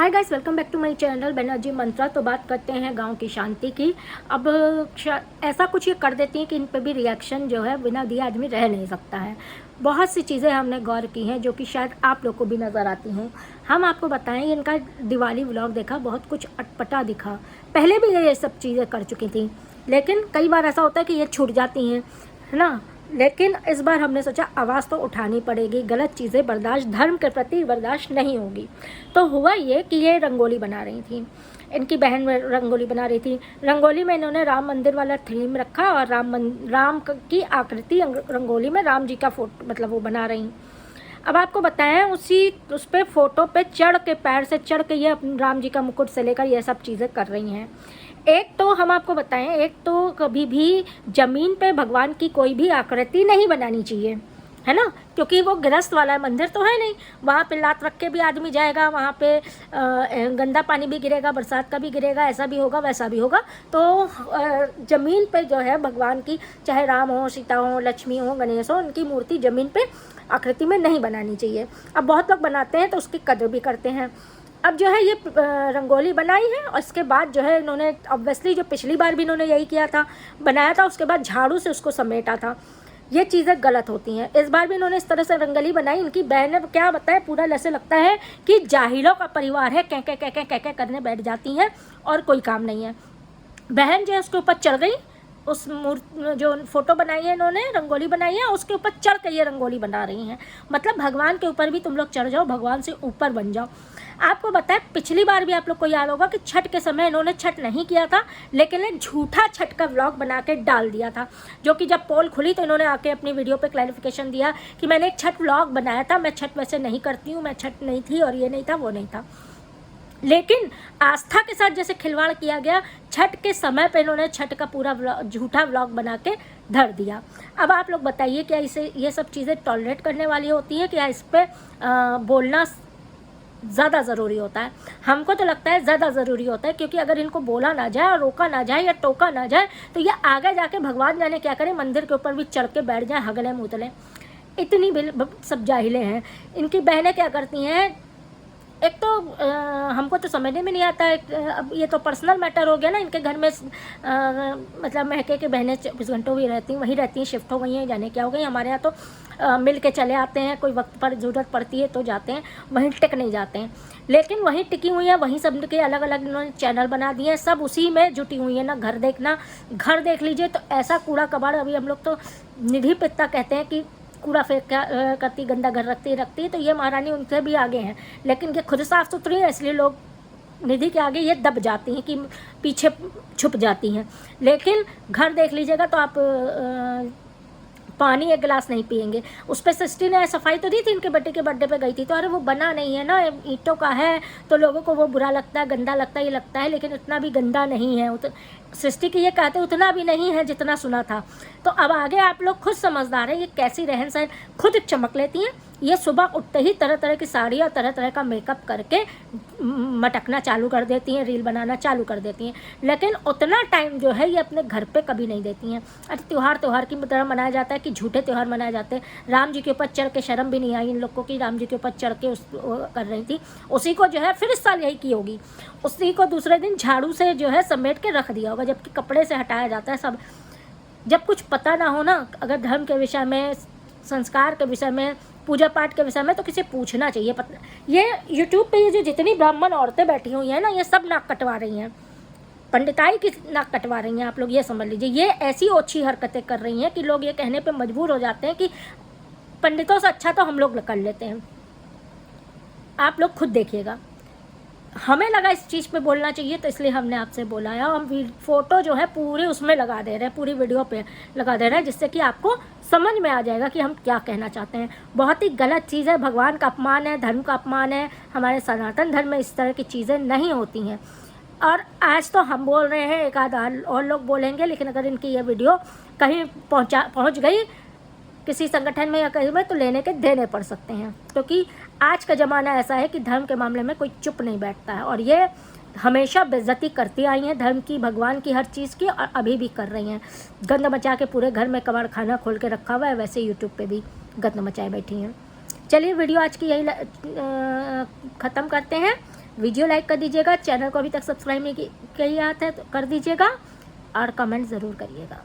Hi guys, welcome back to my channel Banerjee Mantra. तो बात करते हैं गांव की शांति की। अब ऐसा कुछ ये कर देती हैं कि इन पे भी रिएक्शन जो है बिना दिए आदमी रह नहीं सकता है। बहुत सी चीज़ें हमने गौर की हैं जो कि शायद आप लोग को भी नज़र आती हैं। हम आपको बताएं, इनका दिवाली व्लॉग देखा, बहुत कुछ अटपटा दिखा। पहले भी ये सब चीज़ें कर चुकी थी, लेकिन कई बार ऐसा होता है कि ये छूट जाती हैं, है ना। लेकिन इस बार हमने सोचा आवाज़ तो उठानी पड़ेगी, गलत चीज़ें बर्दाश्त, धर्म के प्रति बर्दाश्त नहीं होगी। तो हुआ ये कि ये रंगोली बना रही थी, इनकी बहन रंगोली बना रही थी। रंगोली में इन्होंने राम मंदिर वाला थीम रखा और राम की आकृति रंगोली में राम जी का फोटो मतलब वो बना रही। अब आपको बताएं, उस पर फोटो पे चढ़ के, पैर से चढ़ के ये राम जी का मुकुट से लेकर ये सब चीज़ें कर रही हैं। एक तो हम आपको बताएं, एक तो कभी भी ज़मीन पे भगवान की कोई भी आकृति नहीं बनानी चाहिए, है ना, क्योंकि वो गृहस्थ वाला मंदिर तो है नहीं। वहाँ पे लात रख के भी आदमी जाएगा, वहाँ पे गंदा पानी भी गिरेगा, बरसात का भी गिरेगा, ऐसा भी होगा वैसा भी होगा। तो ज़मीन पे जो है भगवान की, चाहे राम हो, सीता हो, लक्ष्मी हो, गणेश हो, उनकी मूर्ति ज़मीन पे आकृति में नहीं बनानी चाहिए। अब बहुत लोग बनाते हैं तो उसकी कदर भी करते हैं। अब जो है ये रंगोली बनाई है और इसके बाद जो है इन्होंने ऑब्वियसली, जो पिछली बार भी इन्होंने यही किया था, बनाया था, उसके बाद झाड़ू से उसको समेटा था। ये चीज़ें गलत होती हैं। इस बार भी इन्होंने इस तरह से रंगोली बनाई। इनकी बहन ने क्या बताया, पूरा ऐसे लगता है कि जाहिलों का परिवार है, कह कह करने बैठ जाती हैं और कोई काम नहीं है। बहन जो है उसके ऊपर चढ़ गई, उस जो फोटो बनाई है इन्होंने, रंगोली बनाई है, उसके ऊपर चढ़ के ये रंगोली बना रही हैं। मतलब भगवान के ऊपर भी तुम लोग चढ़ जाओ, भगवान से ऊपर बन जाओ। आपको बताएं, पिछली बार भी आप लोग को याद होगा कि छठ के समय इन्होंने छठ नहीं किया था, लेकिन एक झूठा छठ का व्लॉग बना के डाल दिया था, जो कि जब पोल खुली तो इन्होंने आके अपनी वीडियो पे क्लैरिफिकेशन दिया कि मैंने एक छठ व्लॉग बनाया था, मैं छठ वैसे नहीं करती हूँ, मैं छठ नहीं थी और ये नहीं था वो नहीं था। लेकिन आस्था के साथ जैसे खिलवाड़ किया गया, छठ के समय पे इन्होंने छठ का पूरा झूठा व्लॉग बना के धर दिया। अब आप लोग बताइए, क्या इसे ये सब चीज़ें टॉलरेट करने वाली होती हैं, क्या इस पर बोलना ज़्यादा ज़रूरी होता है? हमको तो लगता है ज़्यादा ज़रूरी होता है, क्योंकि अगर इनको बोला ना जाए और रोका ना जाए या टोका ना जाए तो ये आगे जाके भगवान जाने क्या करें, मंदिर के ऊपर भी चढ़ के बैठ जाए, हगले मुतले। इतनी सब जाहिले हैं। इनकी बहनें क्या करती हैं, एक तो हमको तो समझने में नहीं आता है। अब ये तो पर्सनल मैटर हो गया ना। इनके घर में मतलब महके के बहनें 24 घंटों भी रहती हैं, वहीं रहती हैं, शिफ्ट हो गई हैं, जाने क्या हो गई। हमारे यहाँ तो मिल के चले आते हैं, कोई वक्त पर ज़रूरत पड़ती है तो जाते हैं, वहीं टिक नहीं जाते हैं। लेकिन वहीं टिकी हुई हैं, वहीं सब के अलग अलग इन्होंने चैनल बना दिए हैं, सब उसी में जुटी हुई हैं। ना घर देखना, घर देख लीजिए तो ऐसा कूड़ा कबाड़। अभी हम लोग तो निधि पित्ता कहते हैं कि कूड़ा फेंक करती, गंदा घर रखती है, तो ये महारानी उनसे भी आगे हैं। लेकिन ये खुद साफ सुथरी है, इसलिए लोग निधि के आगे ये दब जाती हैं, कि पीछे छुप जाती हैं। लेकिन घर देख लीजिएगा तो आप पानी एक गिलास नहीं पियेंगे। उस पर सृष्टि ने सफाई तो दी थी, इनके बेटे के बर्थडे पे गई थी, तो अरे वो बना नहीं है ना, ईंटों का है, तो लोगों को वो बुरा लगता है, गंदा लगता है, ये लगता है, लेकिन इतना भी गंदा नहीं है। सृष्टि की ये कहते उतना भी नहीं है जितना सुना था। तो अब आगे आप लोग खुद समझदार हैं, ये कैसी रहन सहन खुद चमक लेती हैं। ये सुबह उठते ही तरह तरह की साड़ी और तरह तरह का मेकअप करके मटकना चालू कर देती हैं, रील बनाना चालू कर देती हैं। लेकिन उतना टाइम जो है ये अपने घर पे कभी नहीं देती हैं। अरे त्यौहार की तरह मनाया जाता है कि झूठे त्यौहार मनाए जाते हैं। राम जी के ऊपर चढ़ के, शर्म भी नहीं आई इन लोग को कि राम जी के ऊपर चढ़ के कर रही थी। उसी को जो है फिर इस साल यही की होगी, उसी को दूसरे दिन झाड़ू से जो है समेट के रख दिया होगा, जबकि कपड़े से हटाया जाता है सब। जब कुछ पता ना हो ना, अगर धर्म के विषय में, संस्कार के विषय में, पूजा पाठ के विषय में, तो किसी पूछना चाहिए। ये यूट्यूब पे ये जो जितनी ब्राह्मण औरतें बैठी हुई हैं ना, ये सब नाक कटवा रही हैं, पंडिताई की नाक कटवा रही हैं। आप लोग ये समझ लीजिए, ये ऐसी ओछी हरकतें कर रही हैं कि लोग ये कहने पे मजबूर हो जाते हैं कि पंडितों से अच्छा तो हम लोग कर लेते हैं। आप लोग खुद देखिएगा। हमें लगा इस चीज़ पे बोलना चाहिए, तो इसलिए हमने आपसे बोला है। हम फ़ोटो जो है पूरे उसमें लगा दे रहे हैं, पूरी वीडियो पे लगा दे रहे हैं, जिससे कि आपको समझ में आ जाएगा कि हम क्या कहना चाहते हैं। बहुत ही गलत चीज़ है, भगवान का अपमान है, धर्म का अपमान है। हमारे सनातन धर्म में इस तरह की चीज़ें नहीं होती हैं। और आज तो हम बोल रहे हैं, एक आध और लोग बोलेंगे, लेकिन अगर इनकी ये वीडियो कहीं पहुँच गई किसी संगठन में या कहीं में, तो लेने के देने पड़ सकते हैं। क्योंकि आज का ज़माना ऐसा है कि धर्म के मामले में कोई चुप नहीं बैठता है, और ये हमेशा बेइज्जती करती आई हैं धर्म की, भगवान की, हर चीज़ की, और अभी भी कर रही हैं। गंद मचा के पूरे घर में कबाड़ खाना खोल के रखा हुआ है, वैसे यूट्यूब पे भी गंद मचाए बैठी हैं। चलिए वीडियो आज की यही ख़त्म करते हैं। वीडियो लाइक कर दीजिएगा, चैनल को अभी तक सब्सक्राइब नहीं किया है तो कर दीजिएगा और कमेंट ज़रूर करिएगा।